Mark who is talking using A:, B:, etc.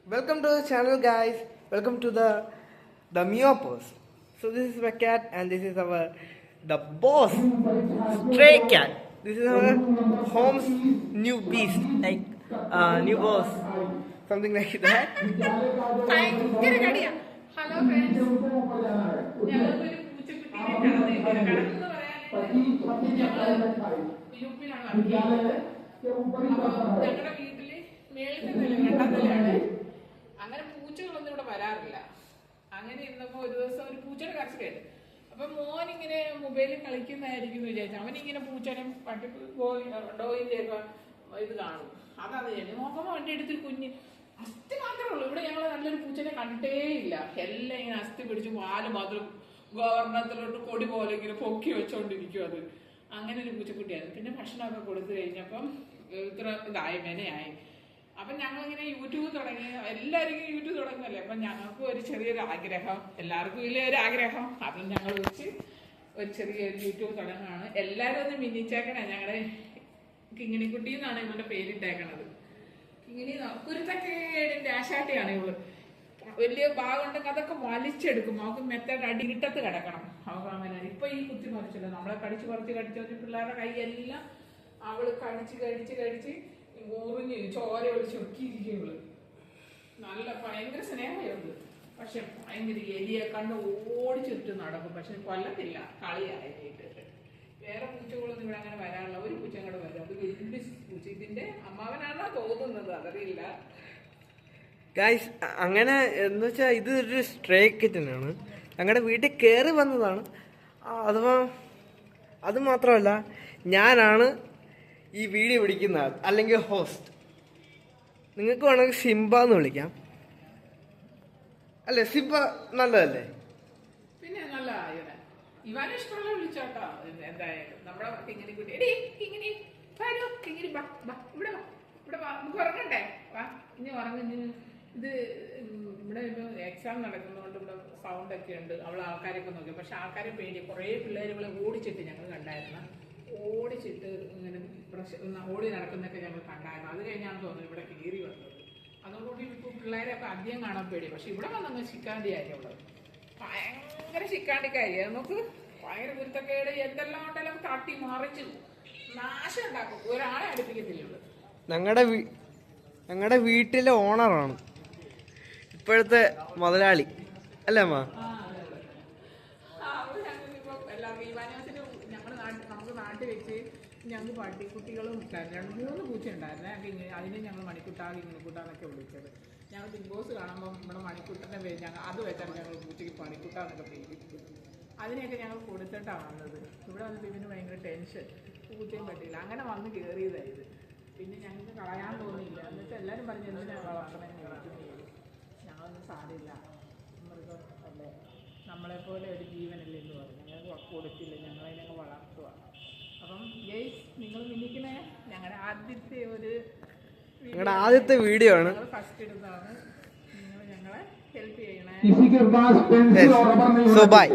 A: Welcome to the channel, guys. Welcome to the Miopos. So this is my cat, and this is the boss stray cat. This is our home's new beast, like new boss, something like that.
B: Hello friends. ഞങ്ങളുടെ വീട്ടില് മേളത്തെ നില രണ്ടാം നിലയാണ്. അങ്ങനെ പൂച്ചകളൊന്നും ഇവിടെ വരാറില്ല. അങ്ങനെ ഇരുന്നപ്പോ ഒരു ദിവസം ഒരു പൂച്ചയുടെ കരച്ചിൽ. അപ്പൊ മോൻ ഇങ്ങനെ മൊബൈലിൽ കളിക്കുന്നതായിരിക്കും എന്ന് വിചാരിച്ചു. അവനിങ്ങനെ പൂച്ചനും പട്ടി ഡോയിന്റെ ഒക്കെ ഇത് കാണും. അതാണ് ചെയ്യുന്നത്. നോക്കുമ്പോ അവന്റെ അടുത്ത് കുഞ്ഞ് അസ്ഥി മാത്രമേ ഉള്ളൂ. ഇവിടെ ഞങ്ങൾ നല്ലൊരു പൂച്ചനെ കണ്ടിട്ടേ ഇല്ല. എല്ലാം ഇങ്ങനെ അസ്ഥി പിടിച്ച് പാല് മാത്രം ഗവർണത്തിലോട്ട് കൊടി പോലെ ഇങ്ങനെ പൊക്കി വെച്ചോണ്ടിരിക്കും. അത് അങ്ങനെ ഒരു പൂച്ചക്കുട്ടിയാണ്. പിന്നെ ഭക്ഷണമൊക്കെ കൊടുത്തു കഴിഞ്ഞപ്പം ഇത്ര ഇതായി മെനയായി. അപ്പം ഞങ്ങളിങ്ങനെ യൂട്യൂബ് തുടങ്ങി. എല്ലാവർക്കും യൂട്യൂബ് തുടങ്ങുമല്ലേ. അപ്പം ഞങ്ങൾക്കും ഒരു ചെറിയൊരു ആഗ്രഹം, എല്ലാവർക്കും വലിയ ഒരു ആഗ്രഹം. അതും ഞങ്ങൾ വെച്ച് ഒരു ചെറിയൊരു യൂട്യൂബ് തുടങ്ങുകയാണ്. എല്ലാവരും ഒന്ന് മിനിച്ചേക്കണേ. ഞങ്ങളുടെ കിങ്ങിണിക്കുട്ടി എന്നാണ് ഇവളുടെ പേരിട്ടേക്കണത്. കിങ്ങിണി കുരുത്തക്കേടിന്റെ ആശാട്ടിയാണ് ഇവള്. വലിയ ഭാഗമുണ്ടെങ്കിൽ അതൊക്കെ വലിച്ചെടുക്കും. അവൾക്ക് മെത്തേഡ് അടിയിട്ടത്ത് കിടക്കണം. അവൾക്ക് അങ്ങനെ ഇപ്പൊ ഈ കുത്തി മറിച്ചല്ലോ. നമ്മളെ കടിച്ച് പറിച്ച് പിള്ളേരുടെ കൈയെല്ലാം അവള് കടിച്ച് മുറിഞ്ഞ് ചോര ഒളിച്ച് ഒക്കിയിരിക്കും. ഇവള് നല്ല ഭയങ്കര സ്നേഹമുണ്ട്. പക്ഷെ ഭയങ്കര എലിയെ കണ്ട് ഓടിച്ചിട്ട് നടക്കും. പക്ഷെ കൊല്ലത്തില്ല, കളിയായിട്ട്. വേറെ പൂച്ചകളൊന്നും ഇവിടെ അങ്ങനെ വരാനുള്ള ഒരു പൂച്ച കൂടെ വരും. അത് വലിയ പൂച്ച. ഇതിന്റെ അമ്മാവനാണോ തോന്നുന്നത്, അതറിയില്ല.
A: ഗൈസ്, അങ്ങനെ എന്ന് വെച്ചാൽ ഇത് ഒരു സ്ട്രേ കിറ്റനാണ്. ഞങ്ങളുടെ വീട്ടിൽ കയറി വന്നതാണ്. അഥവാ അത് മാത്രമല്ല, ഞാനാണ് ഈ വീഡിയോ പിടിക്കുന്ന ആൾ, അല്ലെങ്കിൽ ഹോസ്റ്റ്. നിങ്ങൾക്ക് വേണമെങ്കിൽ സിംബ എന്ന് വിളിക്കാം. അല്ലേ സിംബ? നല്ലതല്ലേ?
B: പിന്നെ നല്ല ഇവാനെ ഇഷ്ടമുള്ള വിളിച്ചോട്ടോ. എന്തായാലും നമ്മുടെ കിങ്ങിണിക്കുട്ടി ഇവിടെ നമുക്ക് ഉറങ്ങണ്ടേ? വാ, ഇനി ഉറങ്ങി. ഇത് ഇവിടെ ഇപ്പോൾ എക്സാം നടക്കുന്നതുകൊണ്ട് ഇവിടെ സൗണ്ട് ഒക്കെ ഉണ്ട്. അവൾ ആൾക്കാരൊക്കെ നോക്കി. പക്ഷെ ആൾക്കാരെ പേടി. കുറേ പിള്ളേർ ഇവിടെ ഓടിച്ചിട്ട് ഞങ്ങൾ കണ്ടായിരുന്നു. ഓടിച്ചിട്ട് ഇങ്ങനെ ഓടി നടക്കുന്നൊക്കെ ഞങ്ങൾ കണ്ടായിരുന്നു. അത് കഴിഞ്ഞാണ് തോന്നുന്നത് ഇവിടെ കീറി വന്നത്. അതോടുകൂടി ഇപ്പോൾ പിള്ളേരെയൊക്കെ അധികം കാണാൻ പേടി. പക്ഷെ ഇവിടെ വന്നങ്ങ് ശിക്കാണ്ടിയായി. അവള് ഭയങ്കര ശിക്കാണ്ടിക്കാരി. നമുക്ക് ഭയങ്കര കുരുത്തക്കേട് എന്തെല്ലാം ഉണ്ടെല്ലാം തട്ടി മറിച്ച് നാശം ഉണ്ടാക്കും. ഒരാളെ അടുപ്പിക്കത്തില്ല ഇവള്.
A: ഞങ്ങളുടെ വീട്ടിലെ ഓണറാണ് ഇപ്പോഴത്തെ മുതലാളി, അല്ലേ അമ്മ?
B: നമുക്ക് നാട്ടിൽ വെച്ച് ഞങ്ങൾക്ക് പട്ടിക്കുട്ടികളും 2-3 പൂച്ച ഉണ്ടായിരുന്നേ. അതിനെ ഞങ്ങൾ മണിക്കുട്ടാ കിങ്ങിണിക്കുട്ടാന്നൊക്കെ വിളിച്ചത്. ഞങ്ങൾ ബിഗ് ബോസ് കാണുമ്പോൾ നമ്മുടെ മണിക്കുട്ടൻ്റെ പേര് അത് വെച്ചാണ് ഞങ്ങൾ പൂച്ചയ്ക്ക് പണിക്കുട്ടാന്നൊക്കെ പേരിട്ടത്. അതിനെയൊക്കെ ഞങ്ങൾ കൊടുത്തിട്ടാണ് വന്നത്. ഇവിടെ വന്നിട്ട് ഇതിന് ഭയങ്കര ടെൻഷൻ. പൂച്ചയും പറ്റില്ല. അങ്ങനെ വന്ന് കയറിയതായത്. പിന്നെ ഞങ്ങൾക്ക് കളയാൻ തോന്നിയില്ല. എന്നുവെച്ചാൽ എല്ലാവരും പറഞ്ഞ് എന്തിനാണ് വളർത്തണമെന്ന് ചോദിക്കുന്നത്. ഞങ്ങളൊന്നും സാരില്ല, മൃഗം അല്ലേ, നമ്മളെപ്പോലെ ഒരു ജീവനല്ലേ എന്ന് പറഞ്ഞു. ഞങ്ങൾക്ക് കൊടുത്തില്ല, ഞങ്ങളതിനൊക്കെ വളർത്തുക. അപ്പം ഗൈസ്, നിങ്ങൾ മിനിക്കണേ. ഞങ്ങളുടെ
A: ആദ്യത്തെ വീഡിയോ ആണ്.
B: ഫസ്റ്റ് ഇടുന്നതാണ്. നിങ്ങൾ ഞങ്ങളെ ഹെൽപ്പ് ചെയ്യണേ.
A: So bye.